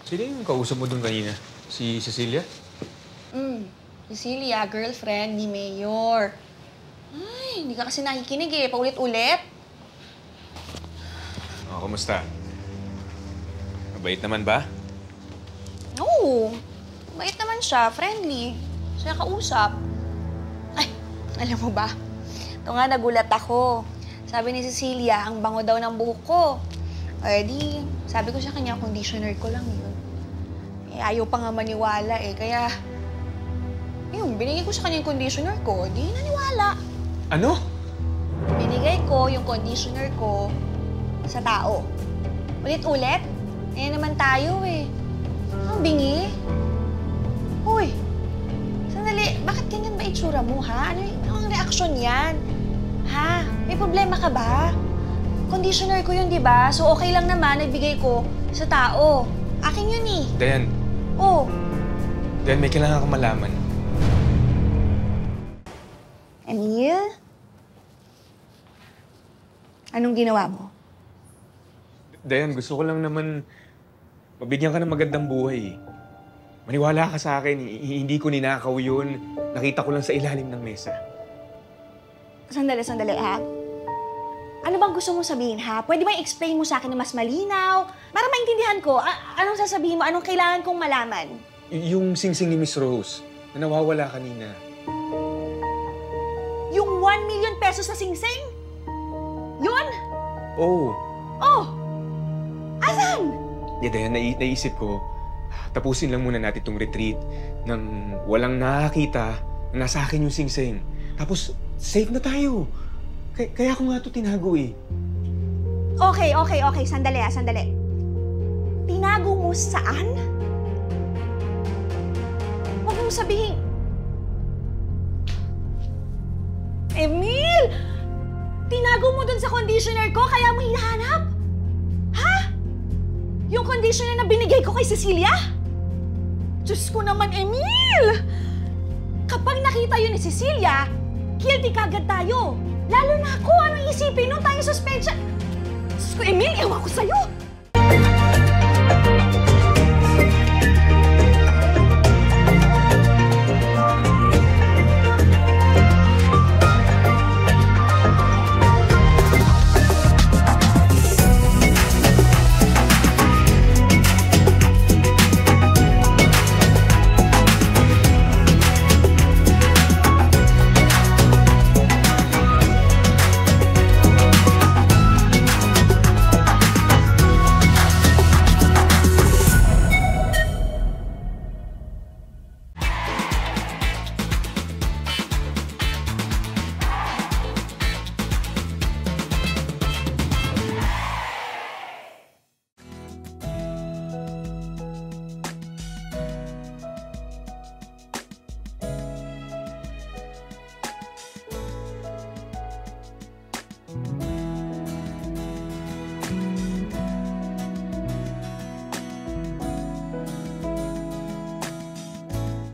Sino yung kausap mo doon kanina? Si Cecilia? Cecilia, girlfriend ni Mayor. Ay, hindi ka kasi nakikinig eh. Paulit-ulit. Oh, kumusta? Mabait naman ba? Oo. Mabait naman siya. Friendly. Siya kausap. Ay, alam mo ba? Ito nga, nagulat ako. Sabi ni Cecilia, ang bango daw ng buhok ko. Eh di, sabi ko sa kanya, conditioner ko lang yun. Eh, ayaw pa nga maniwala eh. Kaya, yun, binigay ko sa kanya yung conditioner ko. Di naniwala. Ano? Binigay ko yung conditioner ko sa tao. Ulit-ulit? Eh naman tayo eh. Ang bingi. Uy, sandali, bakit ganyan ba itsura mo, ha? Ano ang reaksyon yan? Ha? May problema ka ba? Conditioner ko yun, di ba? So okay lang naman, nagbigay ko sa tao. Akin yun eh. Dayan. Oh. Dayan, may kailangan kang malaman. Emil? Anong ginawa mo? Dayan, gusto ko lang naman mabigyan ka ng magandang buhay. Maniwala ka sa akin, hindi ko ninakaw yun. Nakita ko lang sa ilalim ng mesa. Sandali, ha? Ano bang gusto mong sabihin, ha? Pwede ba i-explain mo sa akin na mas malinaw? Para maintindihan ko, anong sasabihin mo? Anong kailangan kong malaman? Yung singsing ni Miss Rose na nawawala kanina. Yung 1 million pesos na singsing? Yun? Oh. Oh! Asan? Dayan, naisip ko, tapusin lang muna natin itong retreat nang walang nakakita na nasa akin yung singsing. Tapos, safe na tayo. Kaya ko nga ito tinago eh. Okay. Sandali. Tinago mo saan? Huwag mong sabihin. Emil! Tinago mo dun sa conditioner ko, kaya mo hinahanap? Ha? Yung conditioner na binigay ko kay Cecilia? Diyos ko naman, Emil! Kapag nakita yun ni Cecilia, guilty kagad tayo. Lalo na ako, anong isipin nun? Tayong suspensya. Diyos ko, Emil, ewan ko sa'yo.